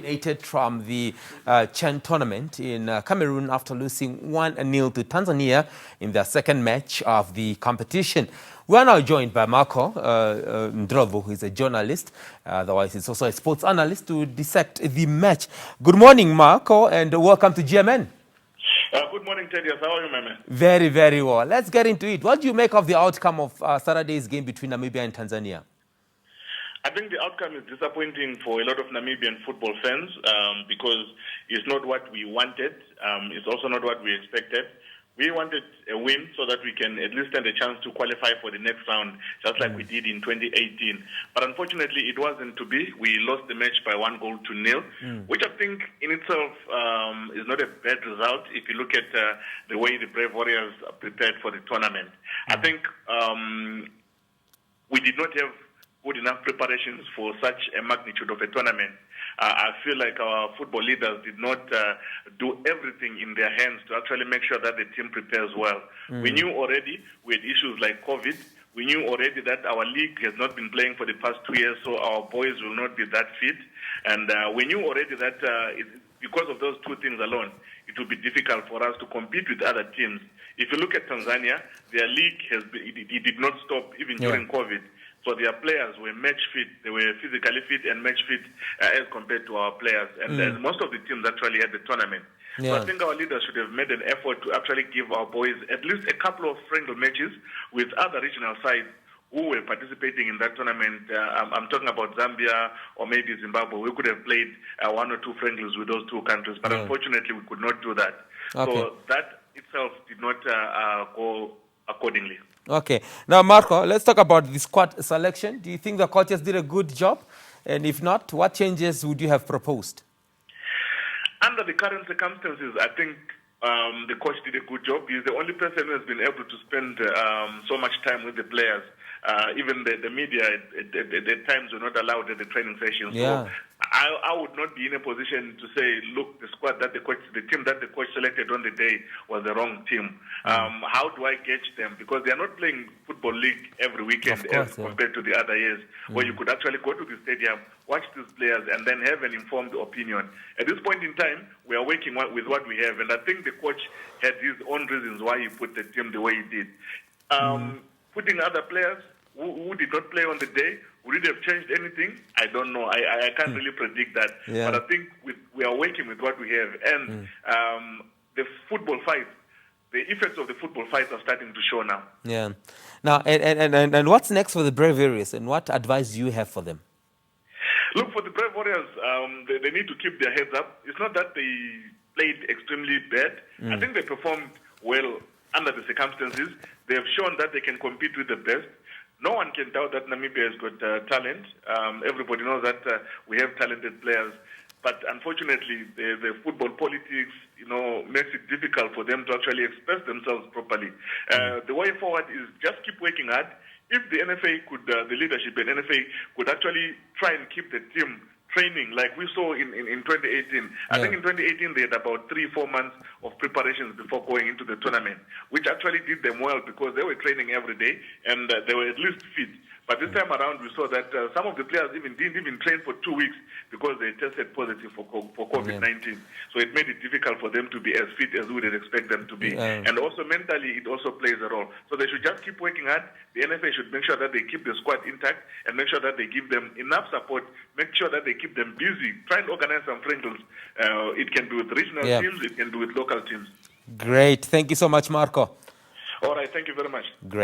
eliminated from the Chen tournament in Cameroon after losing 1-0 to Tanzania in their second match of the competition. We are now joined by Marco Ndlovu, who is a journalist, otherwise he's also a sports analyst, to dissect the match. Good morning, Marco, and welcome to GMN. Good morning, Teddy. How are you, my man? Very, very well. Let's get into it. What do you make of the outcome of Saturday's game between Namibia and Tanzania? I think the outcome is disappointing for a lot of Namibian football fans because it's not what we wanted. It's also not what we expected. We wanted a win so that we can at least stand a chance to qualify for the next round, just like we did in 2018. But unfortunately, it wasn't to be. We lost the match by 1-0, which I think in itself is not a bad result if you look at the way the Brave Warriors prepared for the tournament. I think we did not have good enough preparations for such a magnitude of a tournament. I feel like our football leaders did not do everything in their hands to actually make sure that the team prepares well. We knew already we had issues like COVID. We knew already that our league has not been playing for the past 2 years, so our boys will not be that fit. And we knew already that because of those two things alone, it will be difficult for us to compete with other teams. If you look at Tanzania, their league it did not stop even during COVID. So their players were match fit. They were physically fit and match fit as compared to our players. And most of the teams actually had the tournament. So I think our leaders should have made an effort to actually give our boys at least a couple of friendly matches with other regional sides who were participating in that tournament. I'm talking about Zambia or maybe Zimbabwe. We could have played 1 or 2 friendlies with those two countries. But unfortunately, we could not do that. Okay. So that itself did not go accordingly. Okay. Now, Marco, let's talk about the squad selection. Do you think the coaches did a good job? And if not, what changes would you have proposed? Under the current circumstances, I think the coach did a good job. He's the only person who has been able to spend so much time with the players. Even the media at times were not allowed at the training sessions. So I would not be in a position to say, look, the team that the coach selected on the day was the wrong team. How do I gauge them? Because they are not playing football league every weekend as compared to the other years, where you could actually go to the stadium, watch these players, and then have an informed opinion. At this point in time, we are working with what we have, and I think the coach had his own reasons why he put the team the way he did. Putting other players who did not play on the day, would it have changed anything? I don't know. I can't really predict that. But I think we are working with what we have. And the football fight, the effects of the football fight are starting to show now. Yeah. Now, and what's next for the Brave Warriors, and what advice do you have for them? Look, for the Brave Warriors, they need to keep their heads up. It's not that they played extremely bad. I think they performed well under the circumstances. They have shown that they can compete with the best. No one can doubt that Namibia has got talent. Everybody knows that we have talented players. But unfortunately, the football politics, makes it difficult for them to actually express themselves properly. The way forward is just keep working hard. If the NFA could, the leadership at NFA could actually try and keep the team training like we saw in 2018. I think in 2018 they had about 3-4 months of preparations before going into the tournament, which actually did them well because they were training every day and they were at least fit. But this time around we saw that some of the players didn't even train for 2 weeks because they tested positive for COVID-19. So it made it difficult for them to be as fit as we would expect them to be. And also mentally it also plays a role. So they should just keep working hard. The NFA should make sure that they keep the squad intact and make sure that they give them enough support, make sure that they keep them busy, try and organize some friendlies. It can be with regional teams, it can be with local teams. Great. Thank you so much, Marco. All right. Thank you very much. Great.